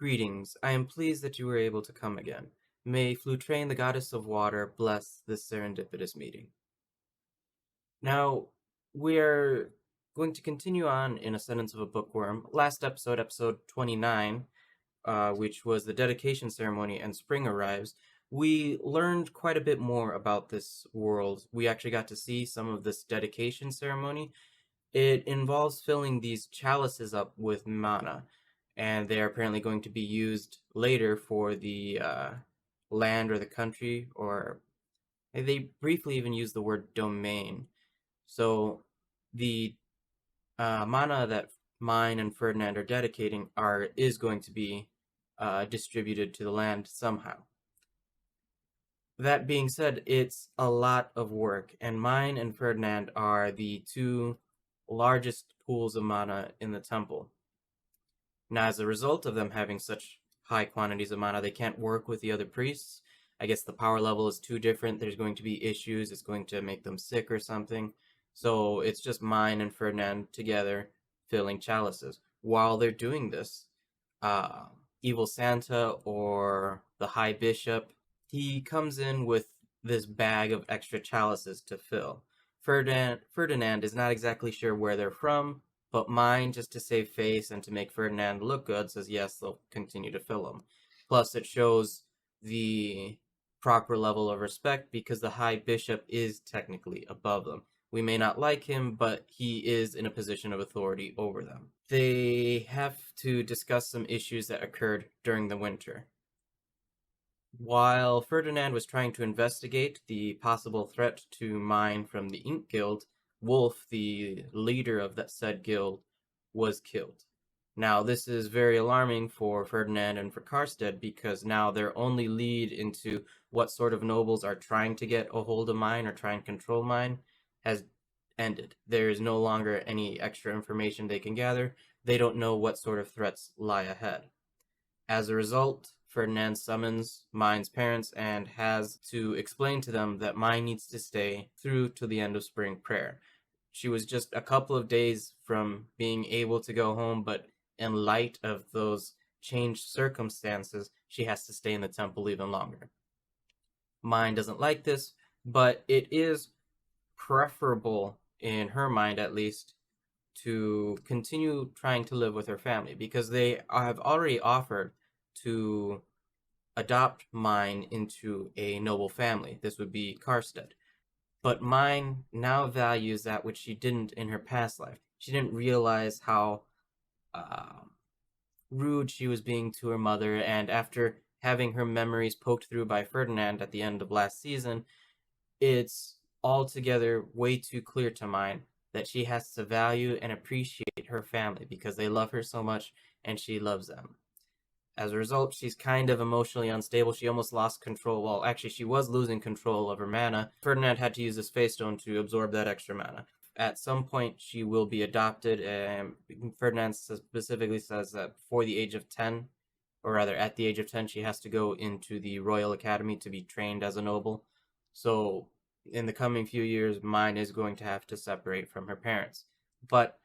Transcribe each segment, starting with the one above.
Greetings. I am pleased that you were able to come again. May Flutrain, the goddess of water, bless this serendipitous meeting. Now, we're going to continue on in Ascendance of a Bookworm. Last episode, episode 29, which was the dedication ceremony and spring arrives, we learned quite a bit more about this world. We actually got to see some of this dedication ceremony. It involves filling these chalices up with mana, and they're apparently going to be used later for the land or the country, or they briefly even use the word domain. So the mana that Myne and Ferdinand are dedicating is going to be distributed to the land somehow. That being said, it's a lot of work, and Myne and Ferdinand are the two largest pools of mana in the temple. Now, as a result of them having such high quantities of mana, they can't work with the other priests. I guess the power level is too different. There's going to be issues. It's going to make them sick or something. So it's just Myne and Ferdinand together filling chalices. While they're doing this, Evil Santa or the High Bishop, he comes in with this bag of extra chalices to fill. Ferdinand is not exactly sure where they're from, but Myne, just to save face and to make Ferdinand look good, says yes, they'll continue to fill them. Plus, it shows the proper level of respect because the High Bishop is technically above them. We may not like him, but he is in a position of authority over them. They have to discuss some issues that occurred during the winter. While Ferdinand was trying to investigate the possible threat to Myne from the Ink Guild, Wolf, the leader of that said guild, was killed. Now, this is very alarming for Ferdinand and for Karstead because now their only lead into what sort of nobles are trying to get a hold of Myne or try and control Myne has ended. There is no longer any extra information they can gather. They don't know what sort of threats lie ahead. As a result, Ferdinand summons Myne's parents and has to explain to them that Myne needs to stay through to the end of spring prayer. She was just a couple of days from being able to go home, but in light of those changed circumstances, she has to stay in the temple even longer. Myne doesn't like this, but it is preferable, in her mind at least, to continue trying to live with her family because they have already offered to adopt Myne into a noble family. This would be Karstead. But Myne now values that which she didn't in her past life. She didn't realize how rude she was being to her mother, and after having her memories poked through by Ferdinand at the end of last season, it's altogether way too clear to Myne that she has to value and appreciate her family because they love her so much and she loves them. As a result, she's kind of emotionally unstable. She almost lost control. Well, actually, she was losing control of her mana. Ferdinand had to use his face stone to absorb that extra mana. At some point, she will be adopted. And Ferdinand specifically says that before the age of 10, or rather, at the age of 10, she has to go into the Royal Academy to be trained as a noble. So, in the coming few years, Myne is going to have to separate from her parents. But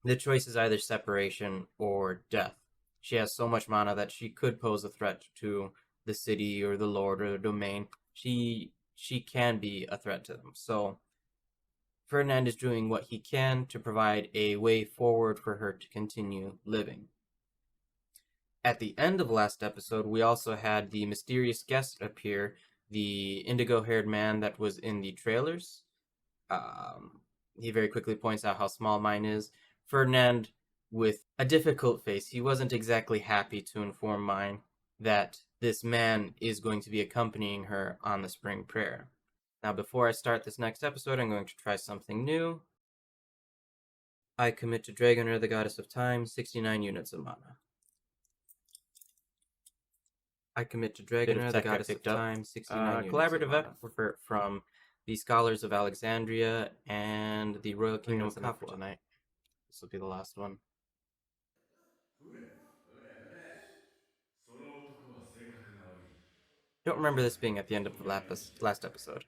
the choice is either separation or death. She has so much mana that she could pose a threat to the city or the lord or the domain. She can be a threat to them. So Ferdinand is doing what he can to provide a way forward for her to continue living. At the end of last episode, we also had the mysterious guest appear, the indigo-haired man that was in the trailers. He very quickly points out how small Myne is. Ferdinand, with a difficult face, he wasn't exactly happy to inform Myne that this man is going to be accompanying her on the spring prayer. Now, before I start this next episode, I'm going to try something new. I commit to Dragoner, the goddess of time, 69 units of mana. I commit to Dragoner, the goddess of time, 69 units of mana. Collaborative effort from the Scholars of Alexandria and the Royal Kingdom of Capua tonight. This will be the last one. Don't remember this being at the end of the last episode.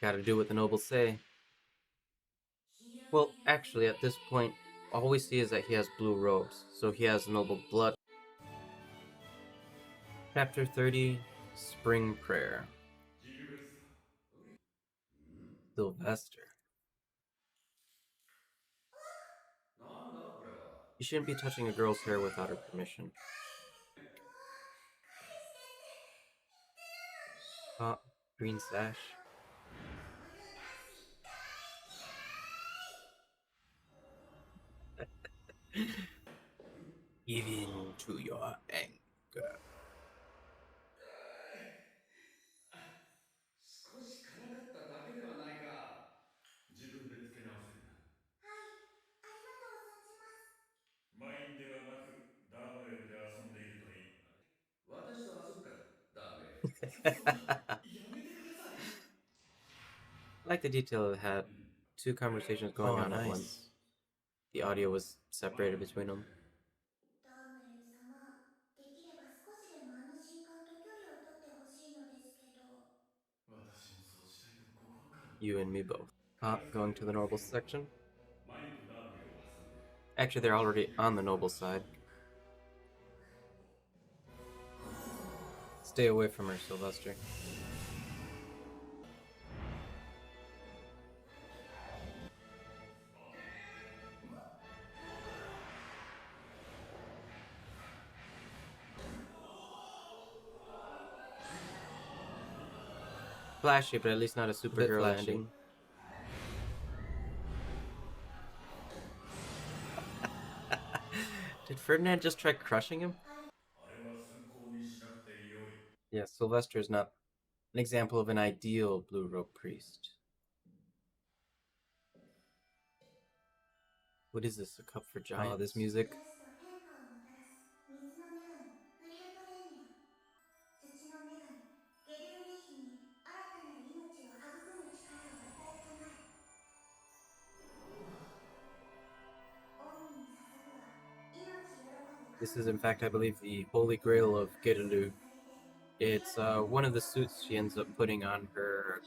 Gotta do what the nobles say. Well, actually, at this point, all we see is that he has blue robes, so he has noble blood. Chapter 30 Spring Prayer. Sylvester. You shouldn't be touching a girl's hair without her permission. Green sash. Give in to your anger. マインではなくダームエルで遊んでいるといい。私と遊ぶか、ダームエル。I like the detail it had two conversations going Oh, on at nice. once. The audio was separated between them. ダームエル様、できれば少しでもあの新刊と距離を取ってほしいのですけど。You and me both. Going to the noble section. マインとダームエルを挟んで、Actually, they're already on the noble side. Stay away from her, Sylvester. Flashy, but at least not a superhero landing. Did Ferdinand just try crushing him? あれは参考にしなくてよい。Yeah, Sylvester is not an example of an ideal blue robe priest. What is this, a cup for giants? Oh, this music. 土の女神グリルトレーニア。土の女神、ゲルルリーヒに新たなる命を育むことを伝えたまえ。 This is, in fact, I believe, the Holy Grail of Gedelu. It's one of the suits she ends up putting on her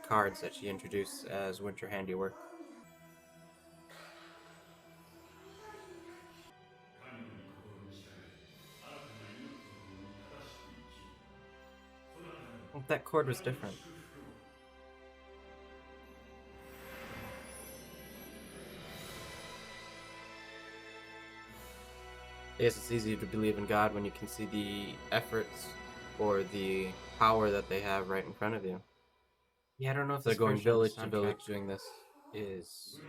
cards that she introduced as winter handiwork. 神の御心に従い、新たな命と共に正しく生きる。そなたの That chord was different. I guess it's easy to believe in God when you can see the efforts or the power that they have right in front of you. Yeah, I don't know if they're going village to village doing this is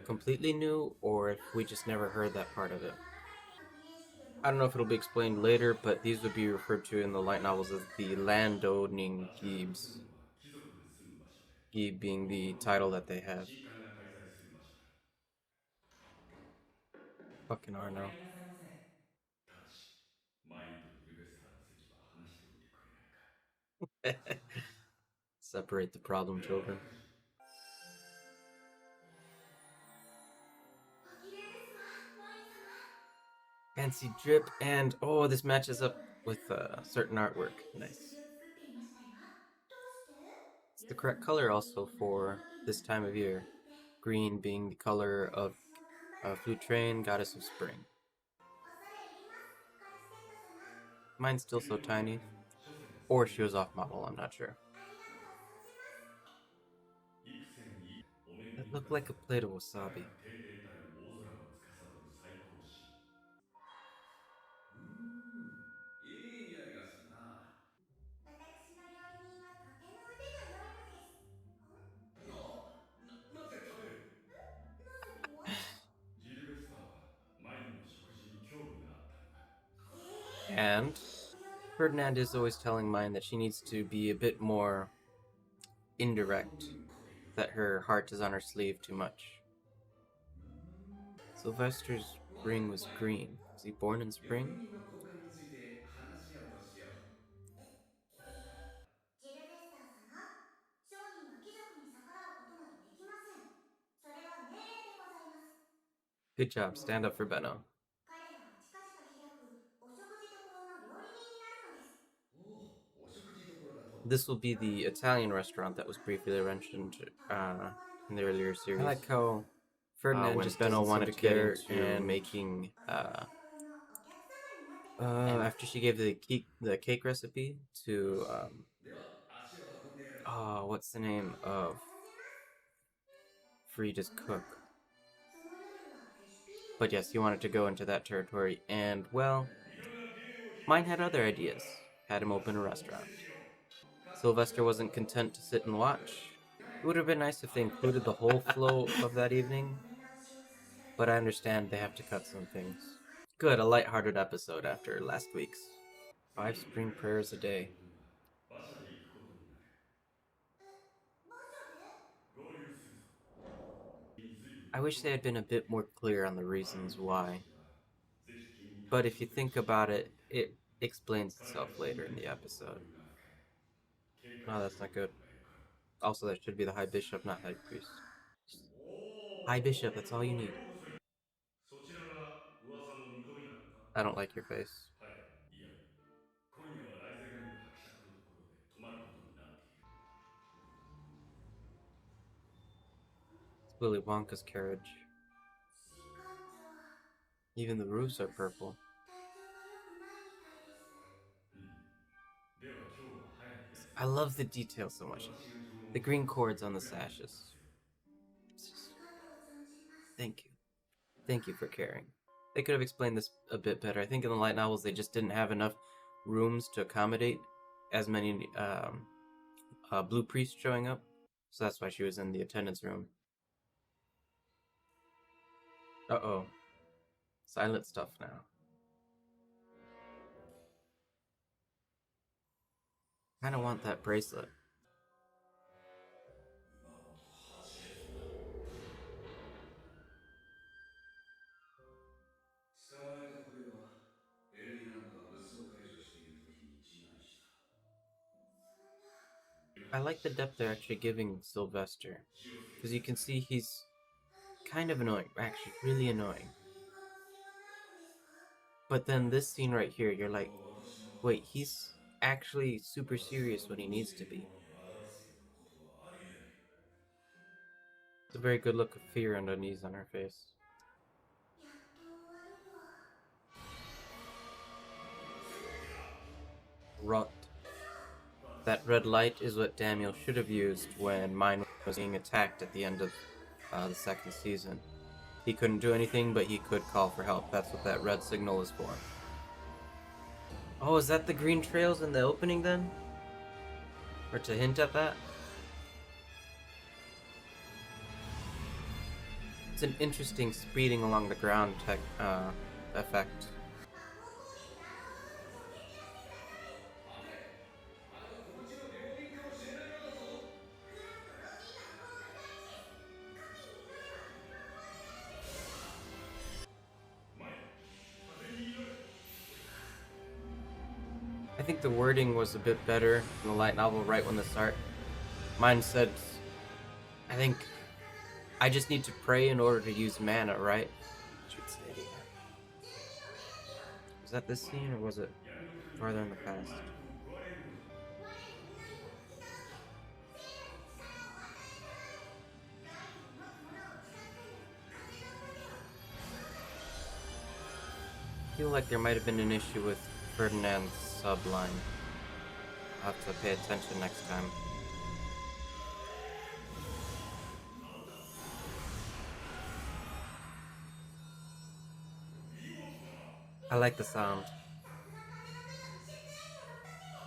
completely new or if we just never heard that part of it. I don't know if it'll be explained later, but these would be referred to in the light novels as the landowning Giebs. Gieb being the title that they have. Fucking Arno. お帰りなさいませ。ただし、マインとシルベスターの席は離しておいてくれないか。かしこまりました。 Separate the problem children. お綺麗ですわ、マイン様。Fancy drip and oh, this matches up with certain artwork. Nice. 今日は可愛い薬を作っていましたよ。どうして？ It's the correct color also for this time of year. Green being the color of Flute Train, Goddess of Spring. 恐れ入ります、カルステッド様。Mine's still so tiny. フィルムに諸説 Or she was off model, I'm not sure. 幾千億 That looked like a plate of wasabi. ありがとうございます。いい匂いがするな。私の料理人はとても腕が良いのです。なぜ食べる？なぜとは？ジルベスターはマインの食事に興味があったのか。And Ferdinand is always telling Mine that she needs to be a bit more indirect, that her heart is on her sleeve too much. Sylvester's ring was green. Was he born in spring? ジルベスター様、商品は貴族に逆らうことなどできません。それは命令でございます。Good job, stand up for Benno. 彼らは近々開くお食事処の料理人になるのです。This will be the Italian restaurant that was briefly mentioned in the earlier I series. like how Ferdinand When just Benno doesn't seem to wanted to get care into and making and after she gave the cake recipe to what's the name of Frida's cook? But yes, he wanted to go into that territory, and well, Mine had other ideas. Had him open a restaurant. Sylvester wasn't content to sit and watch. It would have been nice if they included the whole flow of that evening, but I understand they have to cut some things. Good, a light-hearted episode after last week's. 5 spring prayers a day. 馬車で行くことになる。合流するぞ。I wish they had been a bit more clear on the reasons 前につきまし why, ては、ぜひ君に but 話 if そう you という think 所存 about であ it, る。it explains 彼は itself 信 later in 玄 the 様と交 episode. 流が深い。警戒 Oh, して that's おい not た方 good. がよかろう。Also, that should be the High Bishop, not High Priest. お High お、Bishop, that's all you need. ようこそ。そちらが噂の見込みなのか？ I don't like your face. はい、いや、今夜はライゼガング伯爵のところで泊まることになっている。It's Willy Wonka's carriage. Even the roofs are purple. うん。では今日は早く休み。I love the detail so much. 私が呪文を The 解く green まで cords on the 裏に立た sashes. せよ。Thank you. Thank you for caring. They could have explained this a bit better. I think in the light novels they just didn't have enough rooms to accommodate as many blue priests showing up. So that's why she was in the attendance room. Uh-oh. Silent stuff now. Kinda want that bracelet. 捕まえたこれはエルディランドが武装解除している時に自害した。 I like the depth they're actually giving Sylvester. Because you can see he's kind of annoying. Actually, really annoying. But then this scene right here, you're like, wait, he's actually super serious when he needs to be. It's a very good look of fear and unease on her face. Rot. That red light is what Daniel should have used when Myne was being attacked at the end of the second season. He couldn't do anything, but he could call for help. That's what that red signal is for. Oh, is that the green trails in the opening then? Or to hint at that? It's an interesting speeding along the ground effect. I think the wording was a bit better in the light novel right when the start. Mine said, I think I just need to pray in order to use mana, right? Was that this scene or was it farther in the past? I feel like there might have been an issue with Ferdinand's subline. I'll have to pay attention next time. I like the sound.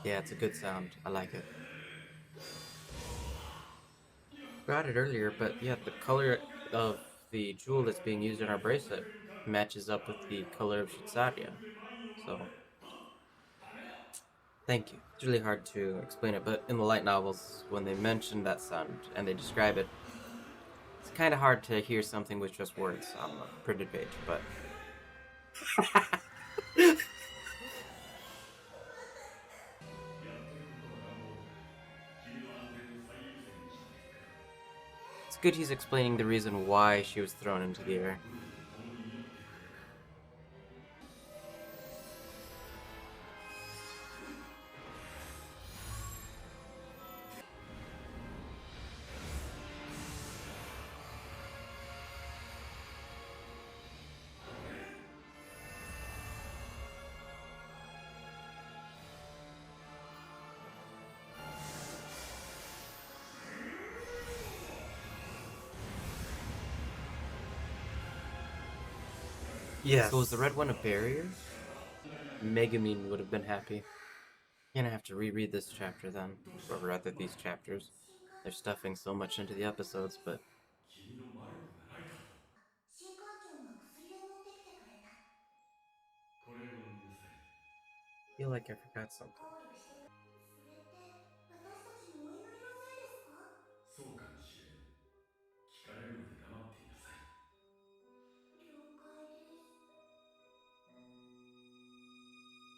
Yeah, it's a good sound. I like it. Got it earlier, but yeah, the color of the jewel that's being used in our bracelet matches up with the color of Shitsaria. So, thank you. It's really hard to explain it, but in the light novels, when they mention that sound and they describe it, it's kind of hard to hear something with just words on the printed page, but... It's good he's explaining the reason why she was thrown into the air. Yes. So was the red one a barrier? Megumin would have been happy. You're gonna have to reread this chapter then, or rather these chapters. They're stuffing so much into the episodes, but I 君の魔力がないからだ。新館長が薬を持ってきてくれた。これを飲みなさい。feel like I forgot something. 考慮してくれ。それって私たちのお祈りのせいですか？そうかもしれん。聞かれるまで黙っていなさい。了解です。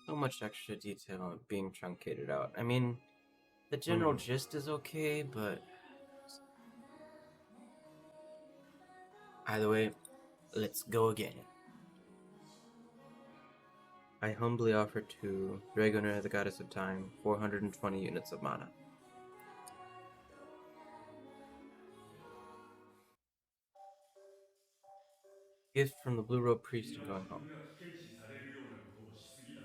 So much extra detail being truncated out. I mean, the general gist is okay, but either way, let's go again. I humbly offer to Dragoner, the goddess of time, 420 units of mana. Gift from the Blue Robe Priest and 君は going 自 home. 分が危険視されるようなことをしすぎだ。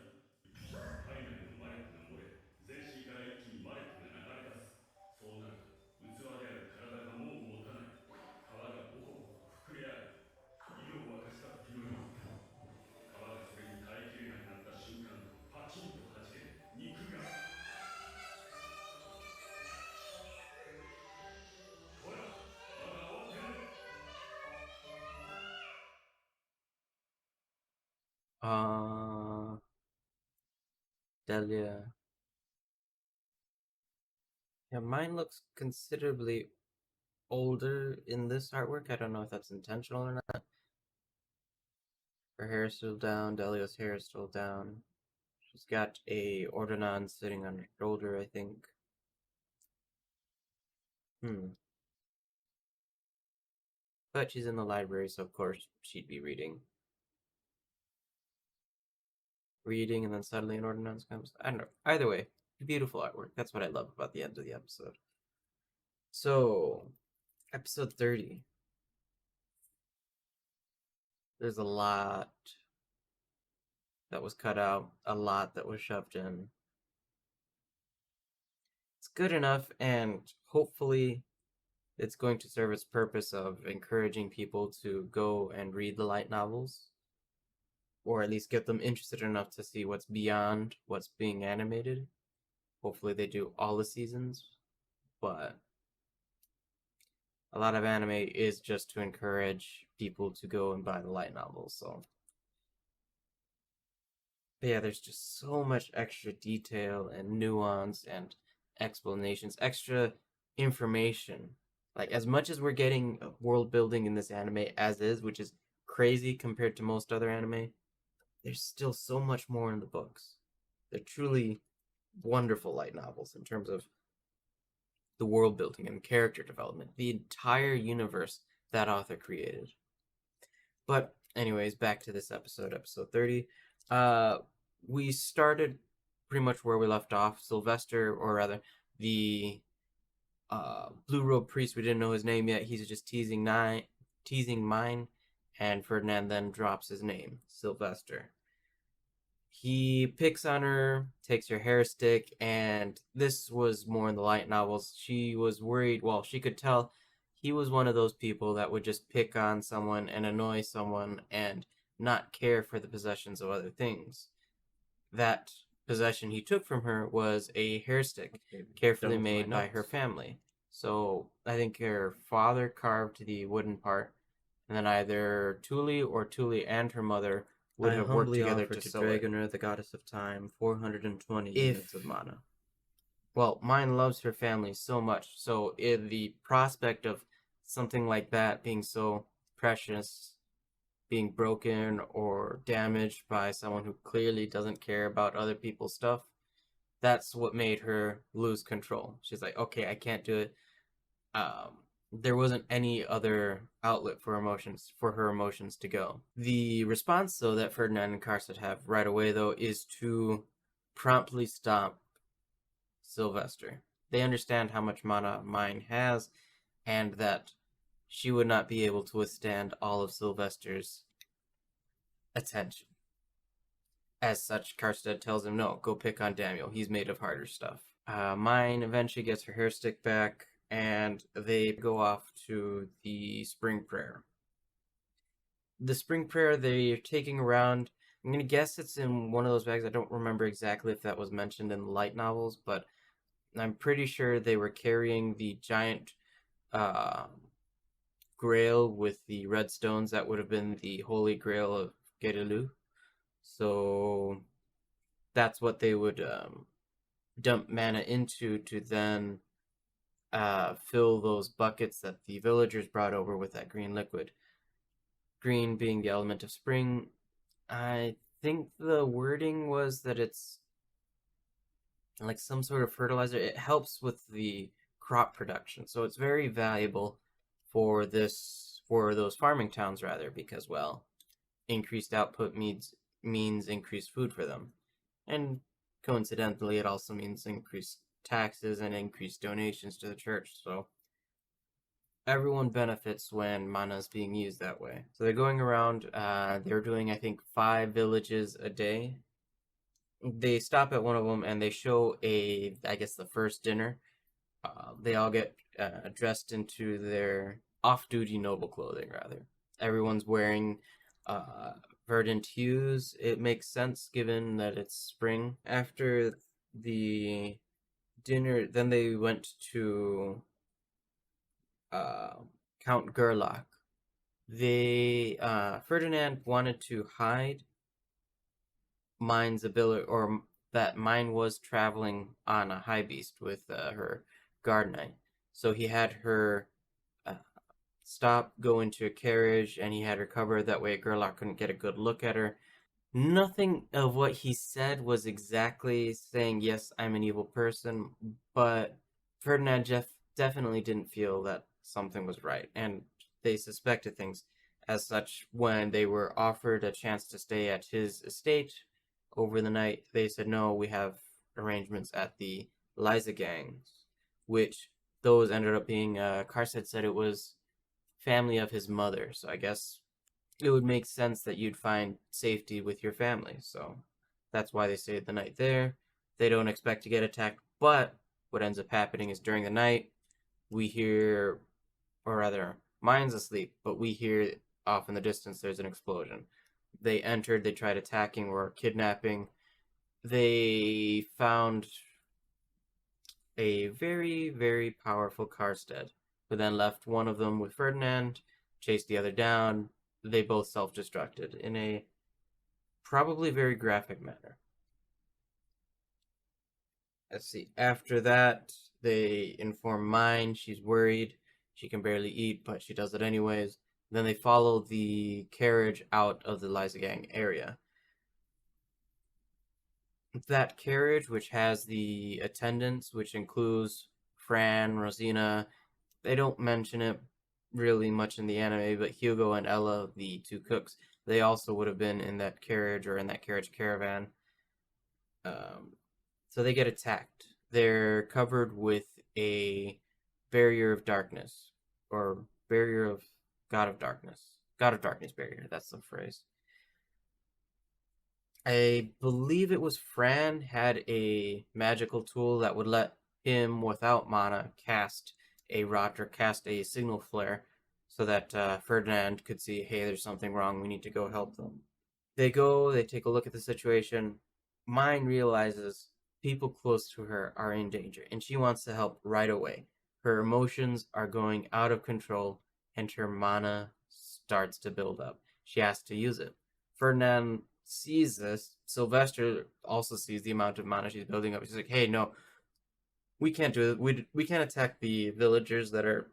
体内の魔力が漏れ、全身から一気に魔力が流れ出す。そうなると器である体がもう持たない。皮がボコボコと膨れ上がる。井戸を沸かした時のように。皮がそれに耐えきれなくなった瞬間、パキンと弾けて肉が。ほら、まだ終わってない。Delia. Yeah, mine looks considerably older in this artwork. I don't know if that's intentional or not. Her hair is still down. Delia's hair is still down. She's got a Ordinon sitting on her shoulder, I think. But she's in the library, so of course she'd be reading. Reading, and then suddenly an Ordinance comes. I don't know. Either way, beautiful artwork. That's what I love about the end of the episode. So, episode 30. There's a lot that was cut out, a lot that was shoved in. It's good enough, and hopefully it's going to serve its purpose of encouraging people to go and read the light novels, or at least get them interested enough to see what's beyond what's being animated. Hopefully they do all the seasons, but a lot of anime is just to encourage people to go and buy the light novels, so. But yeah, there's just so much extra detail and nuance and explanations, extra information. Like, as much as we're getting world building in this anime as is, which is crazy compared to most other anime, there's still so much more in the books. They're truly wonderful light novels in terms of the world building and character development, the entire universe that author created. But anyways, back to this episode 30. We started pretty much where we left off. Sylvester, or rather, the Blue Robe Priest, we didn't know his name yet. He's just teasing Myne, and Ferdinand then drops his name, Sylvester. He picks on her, takes her hair stick, and this was more in the light novels. She was worried, well, she could tell he was one of those people that would just pick on someone and annoy someone and not care for the possessions of other things. That possession he took from her was a hair stick, carefully made by her family. So I think her father carved the wooden part, and then either Tuli or Tuli and her mother would have worked together to sew it. Dragoner, the goddess of time, 420 units of mana. Well, Myne loves her family so much, so in the prospect of something like that being so precious, being broken or damaged by someone who clearly doesn't care about other people's stuff, that's what made her lose control. She's like, okay, I can't do it. There wasn't any other outlet for her emotions to go. The response, though, that Ferdinand and Karset have right away, though, is to promptly stop Sylvester. They understand how much mana Myne has, and that she would not be able to withstand all of Sylvester's attention. As such, Karstead tells him, no, go pick on Daniel. He's made of harder stuff. Myne eventually gets her hair stick back, and they go off to the spring prayer. the spring prayer they're taking around. I'm gonna guess it's in one of those bags. I don't remember exactly if that was mentioned in the light novels, but I'm pretty sure they were carrying the giant uh, grail with the red stones. That would have been the holy grail of Gerelu. So that's what they would dump mana into to then fill those buckets that the villagers brought over with that green liquid. Green being the element of spring. I think the wording was that it's like some sort of fertilizer. It helps with the crop production, so it's very valuable for those farming towns rather, because well, increased output means increased food for them, and coincidentally, it also means increased taxes and increased donations to the church. So everyone benefits when mana is being used that way. So they're going around. They're doing I think 5 villages a day. They stop at one of them and they show I guess the first dinner. They all get dressed into their off-duty noble clothing. Rather, everyone's wearing uh, verdant hues. It makes sense given that it's spring. After the dinner, then they went to uh, Count Gerlach. They Ferdinand wanted to hide Myne's ability, or that Myne was traveling on a high beast with her guard knight. So he had her uh, stop, go into a carriage, and he had her covered. That way, Gerlach couldn't get a good look at her. Nothing of what he said was exactly saying, yes, I'm an evil person, but Ferdinand definitely didn't feel that something was right, and they suspected things. As such, when they were offered a chance to stay at his estate over the night, they said, no, we have arrangements at the Liza gangs, which those ended up being, Karset said it was family of his mother, so I guess it would make sense that you'd find safety with your family. So that's why they stayed the night there. They don't expect to get attacked, but what ends up happening is during the night, we hear, or rather, Myne's asleep, but we hear off in the distance there's an explosion. They entered, they tried attacking or kidnapping. They found a very, very powerful Karstead, who then left one of them with Ferdinand, chased the other down. They both self destructed in a probably very graphic manner. Let's see. After that, they inform Myne. She's worried. She can barely eat, but she does it anyways. Then they follow the carriage out of the Lysagang area. That carriage, which has the attendants, which includes Fran, Rosina, they don't mention it really much in the anime, but Hugo and Ella, the two cooks, they also would have been in that carriage or in that carriage caravan. Um, so they get attacked. They're covered with a barrier of darkness, or barrier of God of darkness. God of darkness barrier, that's the phrase. I believe it was Fran had a magical tool that would let him, without mana, cast a rot or cast a signal flare so that Ferdinand could see, hey, there's something wrong. We need to go help them. They go, they take a look at the situation. Myne realizes people close to her are in danger and she wants to help right away. Her emotions are going out of control and her mana starts to build up. She has to use it. Ferdinand sees this. Sylvester also sees the amount of mana she's building up. She's like, hey, no, we can't do it. We can't attack the villagers that are,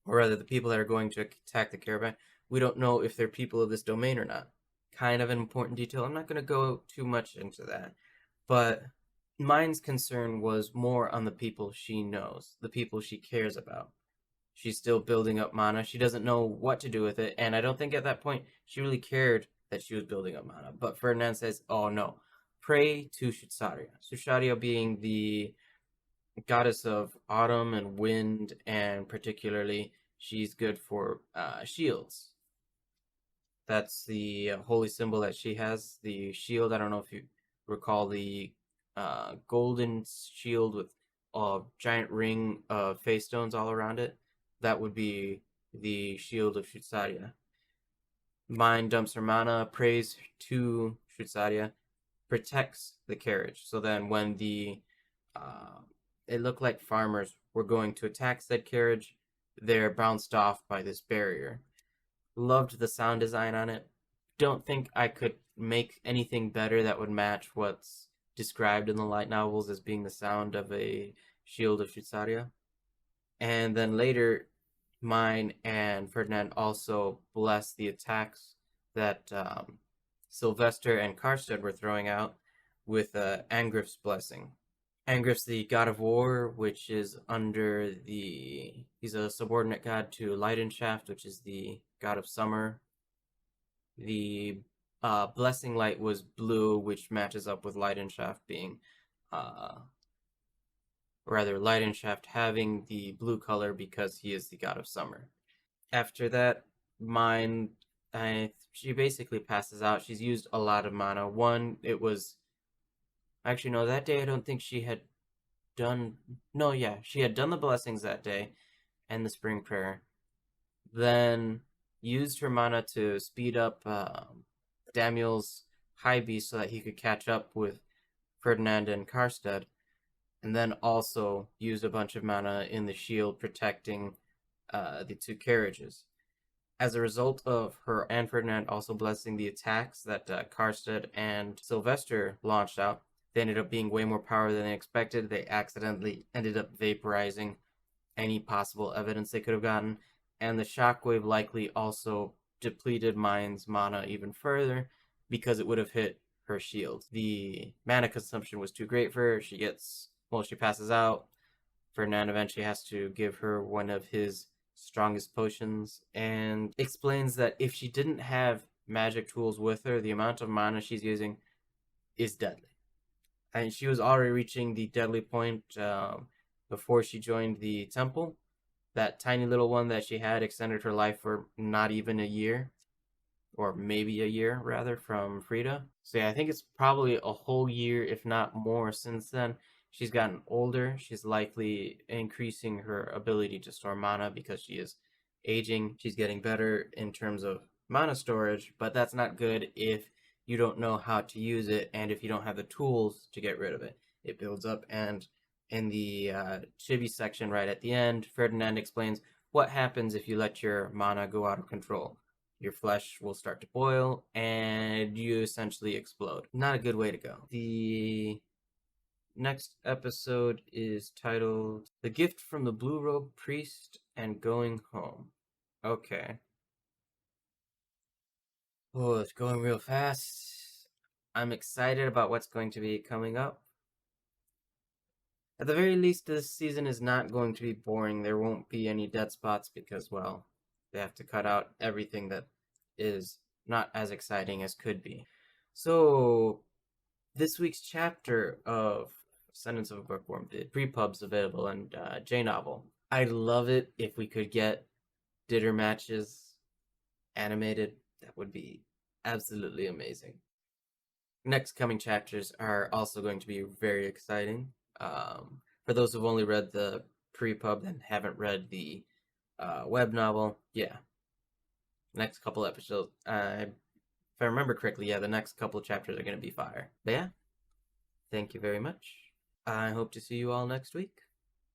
or rather, the people that are going to attack the caravan. We don't know if they're people of this domain or not. Kind of an important detail. I'm not going to go too much into that. But Myne's concern was more on the people she knows, the people she cares about. She's still building up mana. She doesn't know what to do with it. And I don't think at that point she really cared that she was building up mana. But Ferdinand says, oh no, pray to Shutsaria. Shutsaria being the goddess of autumn and wind, and particularly she's good for shields. That's the holy symbol that she has. The shield, I don't know if you recall the golden shield with a giant ring of face stones all around it. That would be the shield of Shutsaria. Myne dumps her mana, prays to Shutsaria, protects the carriage. So then when it looked like farmers were going to attack said carriage, they're bounced off by this barrier. Loved the sound design on it. Don't think I could make anything better that would match what's described in the light novels as being the sound of a shield of Shutsaria. And then later, Myne and Ferdinand also blessed the attacks that Sylvester and Karstead were throwing out with Angriff's blessing. Angriff's the god of war, which is under the. He's a subordinate god to Leidenschaft, which is the god of summer. The blessing light was blue, which matches up with Leidenschaft being. Rather, Leidenschaft having the blue color because he is the god of summer. After that, Myne, she basically passes out. She's used a lot of mana. One, it was actually no, that day I don't think she had done. No, yeah, she had done the blessings that day and the spring prayer. Then used her mana to speed up Daniel's high beast so that he could catch up with Ferdinand and Karstead, and then also used a bunch of mana in the shield protecting the two carriages. As a result of her and Ferdinand also blessing the attacks that Karstead and Sylvester launched out, they ended up being way more power than they expected. They accidentally ended up vaporizing any possible evidence they could have gotten, and the shockwave likely also depleted Myne's mana even further because it would have hit her shield. The mana consumption was too great for her. She passes out. Ferdinand eventually has to give her one of his strongest potions and explains that if she didn't have magic tools with her, the amount of mana she's using is deadly. And she was already reaching the deadly point before she joined the temple. That tiny little one that she had extended her life for not even a year, or maybe a year rather, from Frida. So yeah, I think it's probably a whole year, if not more, since then. She's gotten older. She's likely increasing her ability to store mana because she is aging. She's getting better in terms of mana storage, but that's not good if you don't know how to use it and if you don't have the tools to get rid of it. It builds up, and in the chibi section right at the end, Ferdinand explains what happens if you let your mana go out of control. Your flesh will start to boil and you essentially explode. Not a good way to go. The next episode is titled The Gift from the Blue Robe Priest and Going Home. Okay. Oh, it's going real fast. I'm excited about what's going to be coming up. At the very least, this season is not going to be boring. There won't be any dead spots because, well, they have to cut out everything that is not as exciting as could be. So, this week's chapter of Ascendance of a Bookworm, the pre-pub's available and J-Novel. I'd love it if we could get dinner matches animated. That would be absolutely amazing. Next coming chapters are also going to be very exciting. For those who've only read the pre-pub and haven't read the web novel, yeah. Next couple episodes, if I remember correctly, yeah, the next couple of chapters are going to be fire. But yeah, thank you very much. I hope to see you all next week.